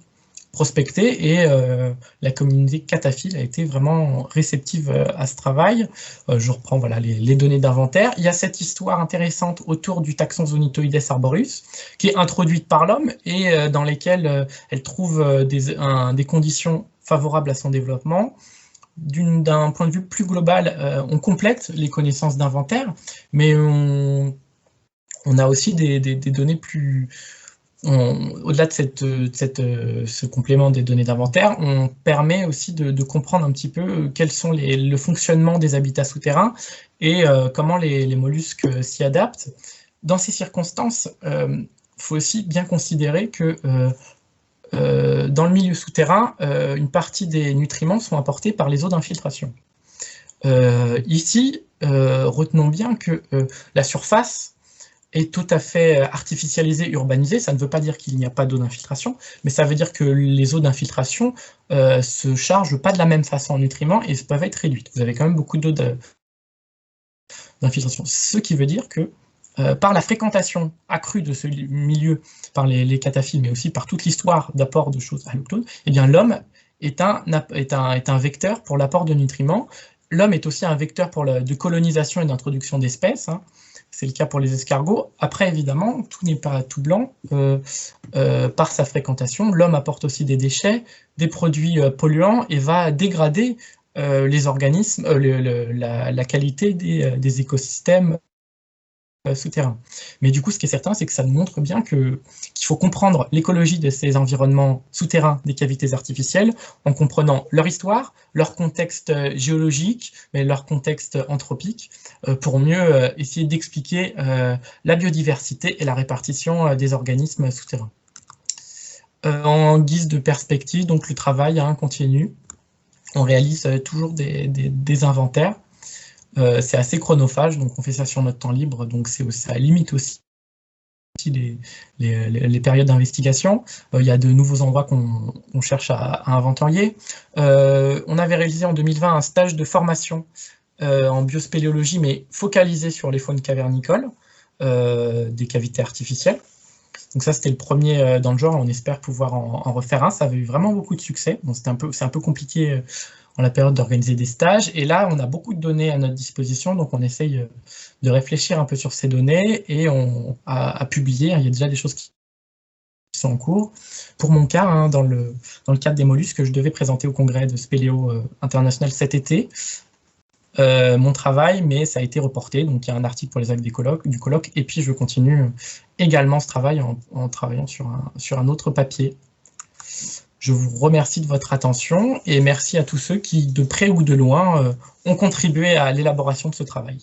prospectées et la communauté cataphile a été vraiment réceptive à ce travail. Je reprends voilà, les données d'inventaire. Il y a cette histoire intéressante autour du taxon Zonitoides arboreus qui est introduite par l'homme et dans lesquelles elle trouve des conditions favorables à son développement. D'un point de vue plus global, on complète les connaissances d'inventaire, mais on a aussi des données plus... Au-delà de ce complément des données d'inventaire, on permet aussi de comprendre un petit peu quels sont le fonctionnement des habitats souterrains et comment les mollusques s'y adaptent. Dans ces circonstances, il faut aussi bien considérer que dans le milieu souterrain, une partie des nutriments sont apportés par les eaux d'infiltration. Ici, retenons bien que la surface est tout à fait artificialisée, urbanisée. Ça ne veut pas dire qu'il n'y a pas d'eau d'infiltration, mais ça veut dire que les eaux d'infiltration se chargent pas de la même façon en nutriments et peuvent être réduites. Vous avez quand même beaucoup d'eau d'infiltration. Ce qui veut dire que par la fréquentation accrue de ce milieu par les cataphiles, mais aussi par toute l'histoire d'apport de choses allochtones, eh bien l'homme est un vecteur pour l'apport de nutriments. L'homme est aussi un vecteur de colonisation et d'introduction d'espèces. C'est le cas pour les escargots. Après, évidemment, tout n'est pas tout blanc. Par sa fréquentation, l'homme apporte aussi des déchets, des produits polluants et va dégrader les organismes, la qualité des écosystèmes souterrains. Mais du coup, ce qui est certain, c'est que ça nous montre bien qu'il faut comprendre l'écologie de ces environnements souterrains des cavités artificielles en comprenant leur histoire, leur contexte géologique, mais leur contexte anthropique, pour mieux essayer d'expliquer la biodiversité et la répartition des organismes souterrains. En guise de perspective, donc le travail continue. On réalise toujours des inventaires. C'est assez chronophage, donc on fait ça sur notre temps libre, donc ça limite aussi les périodes d'investigation. Il y a de nouveaux endroits qu'on cherche à inventorier. On avait réalisé en 2020 un stage de formation en biospéléologie, mais focalisé sur les faunes cavernicoles des cavités artificielles. Donc ça, c'était le premier dans le genre. On espère pouvoir en refaire un. Ça avait eu vraiment beaucoup de succès. Bon, c'est un peu compliqué en la période d'organiser des stages. Et là, on a beaucoup de données à notre disposition, donc on essaye de réfléchir un peu sur ces données et à publier. Il y a déjà des choses qui sont en cours. Pour mon cas, hein, dans le cadre des mollusques que je devais présenter au congrès de Spéléo international cet été, mon travail, mais ça a été reporté. Donc il y a un article pour les actes du colloque, et puis je continue également ce travail en travaillant sur un autre papier. Je vous remercie de votre attention et merci à tous ceux qui, de près ou de loin, ont contribué à l'élaboration de ce travail.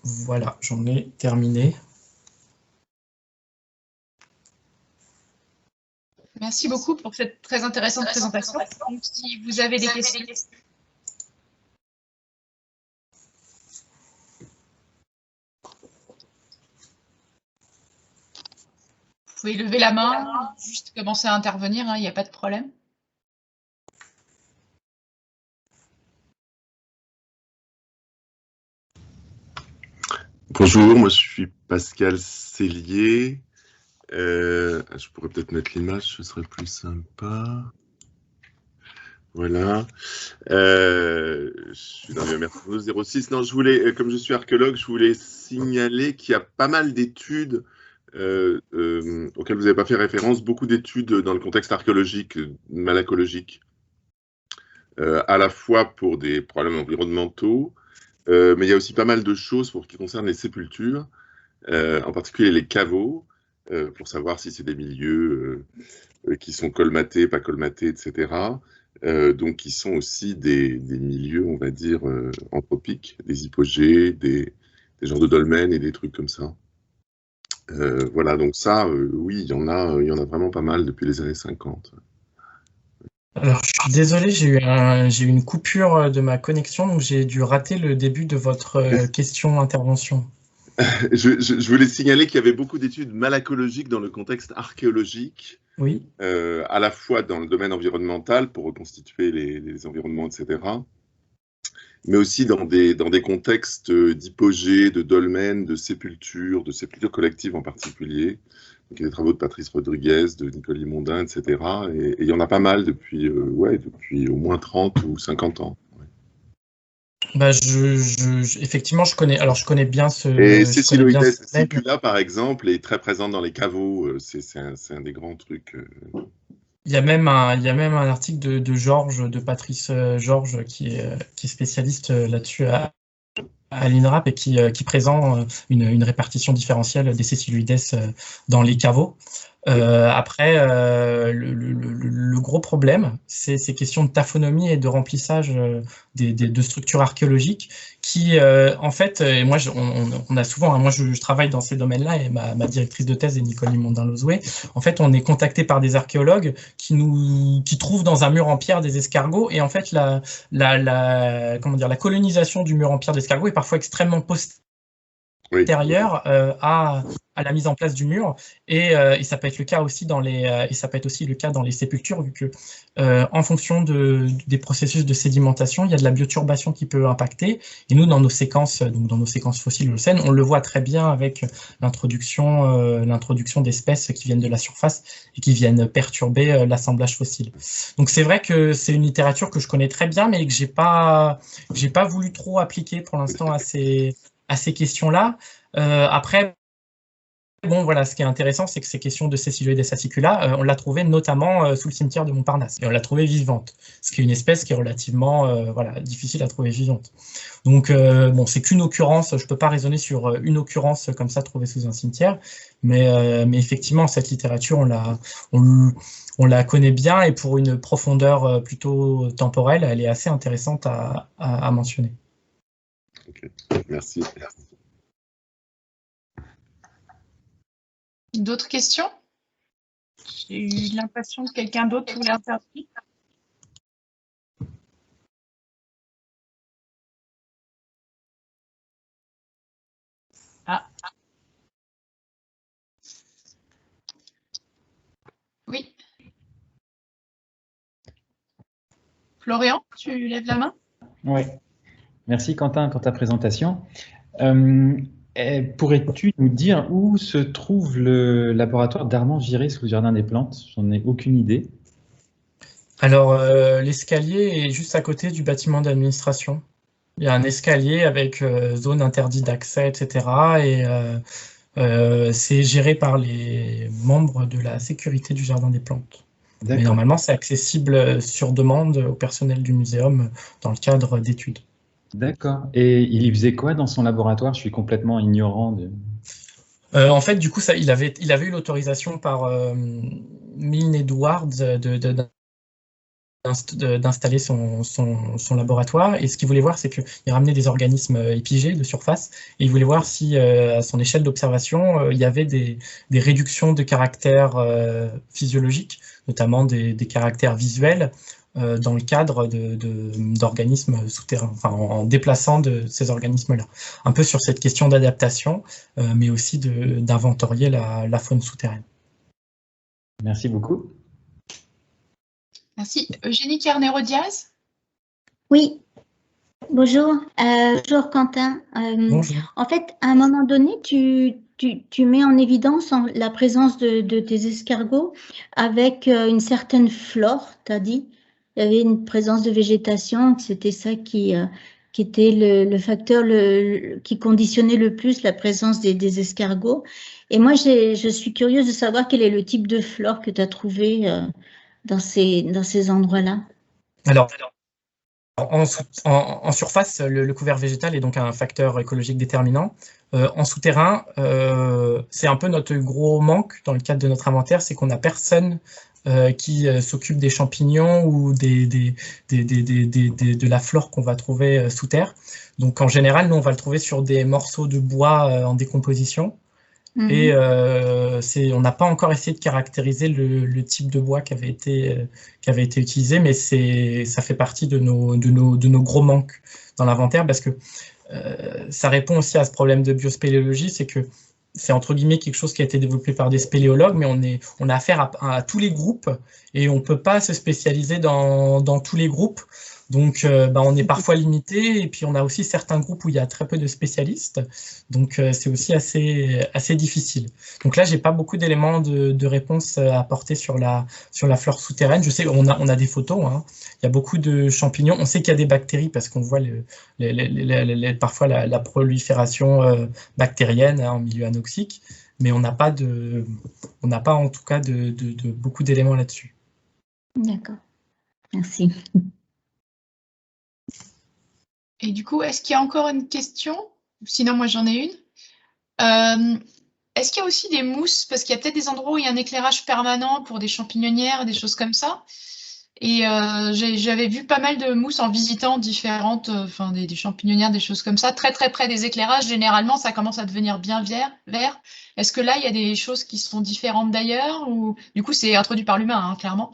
Voilà, j'en ai terminé. Merci beaucoup pour cette très intéressante présentation. Donc, si vous avez des questions, vous pouvez lever la main, juste commencer à intervenir, il n'y a pas de problème. Bonjour, moi je suis Pascal Cellier. Je pourrais peut-être mettre l'image, ce serait plus sympa. Voilà. Je suis dans le MR 06. Non, je voulais, comme je suis archéologue, je voulais signaler qu'il y a pas mal d'études auxquelles vous n'avez pas fait référence, beaucoup d'études dans le contexte archéologique, malacologique, à la fois pour des problèmes environnementaux, mais il y a aussi pas mal de choses pour ce qui concerne les sépultures, en particulier les caveaux, pour savoir si c'est des milieux qui sont colmatés, pas colmatés, etc. Donc, qui sont aussi des milieux, on va dire, anthropiques, des hypogées, des genres de dolmens et des trucs comme ça. Voilà, donc ça, oui, il y en a vraiment pas mal depuis les années 50. Alors, je suis désolé, j'ai eu une coupure de ma connexion, donc j'ai dû rater le début de votre question-intervention. Je voulais signaler qu'il y avait beaucoup d'études malacologiques dans le contexte archéologique, oui. À la fois dans le domaine environnemental, pour reconstituer les environnements, etc., mais aussi dans des contextes d'hypogée, de dolmens, de sépultures collectives en particulier. Donc, il y a des travaux de Patrice Rodriguez, de Nicole Limondin, etc. Et il y en a pas mal depuis au moins 30 ou 50 ans. Bah, effectivement, je connais bien ce. Et Ceciloides sicula, par exemple, est très présente dans les caveaux. C'est un des grands trucs. Il y a même un article de Georges, de Patrice Georges, qui est spécialiste là-dessus à l'INRAP et qui présente une répartition différentielle des céciloïdes dans les caveaux. Après, le gros problème, c'est ces questions de taphonomie et de remplissage de structures archéologiques qui, en fait, et moi, on a souvent, moi je travaille dans ces domaines-là et ma directrice de thèse est Nicole Limondin-Lozoué. En fait, on est contacté par des archéologues qui trouvent dans un mur en pierre des escargots et en fait, la colonisation du mur en pierre d'escargot est parfois extrêmement postérieure à la mise en place du mur et ça peut être le cas aussi dans les sépultures vu que en fonction des processus de sédimentation, il y a de la bioturbation qui peut impacter et nous dans nos séquences fossiles Holocène, on le voit très bien avec l'introduction d'espèces qui viennent de la surface et qui viennent perturber l'assemblage fossile. Donc c'est vrai que c'est une littérature que je connais très bien mais que j'ai pas voulu trop appliquer pour l'instant à ces questions-là. Après, bon, voilà, ce qui est intéressant, c'est que ces questions de Ceciloides sicula, on l'a trouvée notamment sous le cimetière de Montparnasse. Et on l'a trouvée vivante, ce qui est une espèce qui est relativement difficile à trouver vivante. Donc, bon, c'est qu'une occurrence, je ne peux pas raisonner sur une occurrence comme ça trouvée sous un cimetière, mais effectivement, cette littérature, on la connaît bien et pour une profondeur plutôt temporelle, elle est assez intéressante à mentionner. Okay. Merci. D'autres questions? J'ai eu l'impression que quelqu'un d'autre voulait intervenir. Ah. Oui. Florian, tu lèves la main? Oui. Merci Quentin pour ta présentation. Pourrais-tu nous dire où se trouve le laboratoire d'Armand Giré sous le Jardin des Plantes? J'en ai aucune idée. Alors, l'escalier est juste à côté du bâtiment d'administration. Il y a un escalier avec zone interdite d'accès, etc. Et c'est géré par les membres de la sécurité du Jardin des Plantes. Mais normalement, c'est accessible sur demande au personnel du muséum dans le cadre d'études. D'accord. Et il y faisait quoi dans son laboratoire? Je suis complètement ignorant. En fait, du coup, il avait eu l'autorisation par Milne Edwards d'installer son laboratoire. Et ce qu'il voulait voir, c'est qu'il ramenait des organismes épigés de surface. Et il voulait voir si, à son échelle d'observation, il y avait des réductions de caractères physiologiques, notamment des caractères visuels, dans le cadre d'organismes souterrains, enfin en déplaçant ces organismes-là. Un peu sur cette question d'adaptation, mais aussi d'inventorier la faune souterraine. Merci beaucoup. Merci. Eugénie Carnero-Diaz? Oui, bonjour. Bonjour Quentin. Bonjour. En fait, à un moment donné, tu mets en évidence la présence de tes escargots avec une certaine flore, tu as dit. Il y avait une présence de végétation, que c'était ça qui était le facteur qui conditionnait le plus la présence des escargots. Et moi, je suis curieuse de savoir quel est le type de flore que tu as trouvé dans ces endroits-là. Alors, en surface, le couvert végétal est donc un facteur écologique déterminant. En souterrain, c'est un peu notre gros manque dans le cadre de notre inventaire, c'est qu'on n'a personne qui s'occupe des champignons ou de la flore qu'on va trouver sous terre. Donc en général, nous on va le trouver sur des morceaux de bois en décomposition. Et on n'a pas encore essayé de caractériser le type de bois qui avait été utilisé, mais ça fait partie de nos gros manques dans l'inventaire, parce que ça répond aussi à ce problème de biospéléologie, c'est que c'est entre guillemets quelque chose qui a été développé par des spéléologues, mais on a affaire à tous les groupes et on ne peut pas se spécialiser dans tous les groupes. Donc, on est parfois limité, et puis on a aussi certains groupes où il y a très peu de spécialistes, donc c'est aussi assez difficile. Donc là, j'ai pas beaucoup d'éléments de réponse à apporter sur la flore souterraine. Je sais, on a des photos, hein. Il y a beaucoup de champignons. On sait qu'il y a des bactéries parce qu'on voit parfois la prolifération bactérienne, hein, en milieu anoxique, mais on n'a pas en tout cas de beaucoup d'éléments là-dessus. D'accord, merci. Et du coup, est-ce qu'il y a encore une question? Sinon, moi, j'en ai une. Est-ce qu'il y a aussi des mousses? Parce qu'il y a peut-être des endroits où il y a un éclairage permanent pour des champignonnières, des choses comme ça. Et j'avais vu pas mal de mousses en visitant différentes, des champignonnières, des choses comme ça, très très près des éclairages. Généralement, ça commence à devenir bien vert. Est-ce que là, il y a des choses qui sont différentes d'ailleurs, ou du coup, c'est introduit par l'humain, hein, clairement?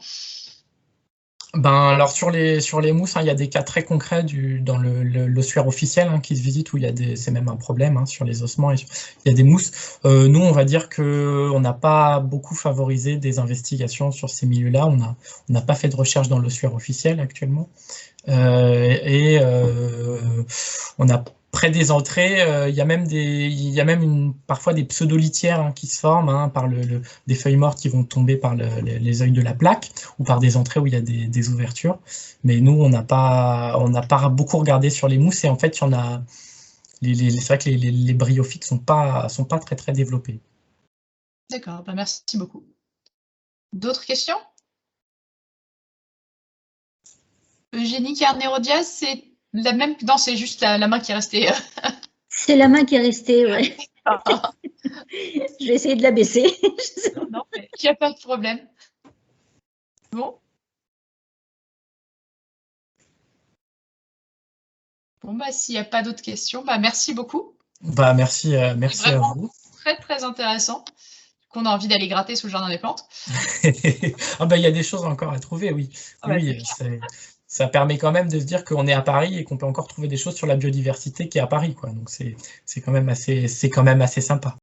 Alors sur les mousses, hein, il y a des cas très concrets dans l'ossuaire officiel, hein, qui se visite, où c'est même un problème, hein, sur les ossements. Il y a des mousses. Nous, on va dire qu'on n'a pas beaucoup favorisé des investigations sur ces milieux-là. On n'a pas fait de recherche dans l'ossuaire officiel actuellement. On a près des entrées, il y a même parfois des pseudo-litières, hein, qui se forment, hein, par des feuilles mortes qui vont tomber par les œils de la plaque, ou par des entrées où il y a des ouvertures. Mais nous, on n'a pas beaucoup regardé sur les mousses, et en fait, il y en a. C'est vrai que les bryophytes sont pas très très développés. D'accord, merci beaucoup. D'autres questions? Eugénie Carnero-Diaz, c'est la même? Non, c'est juste la main qui est restée. C'est la main qui est restée, ouais. Je vais essayer de la baisser. Non, il n'y a pas de problème. Bon. Bon, s'il n'y a pas d'autres questions, merci beaucoup. Merci à vous. Très, très intéressant. Qu'on a envie d'aller gratter sous le Jardin des Plantes. Il y a des choses encore à trouver, oui. Oui, ça permet quand même de se dire qu'on est à Paris et qu'on peut encore trouver des choses sur la biodiversité qui est à Paris, quoi. Donc c'est quand même assez sympa.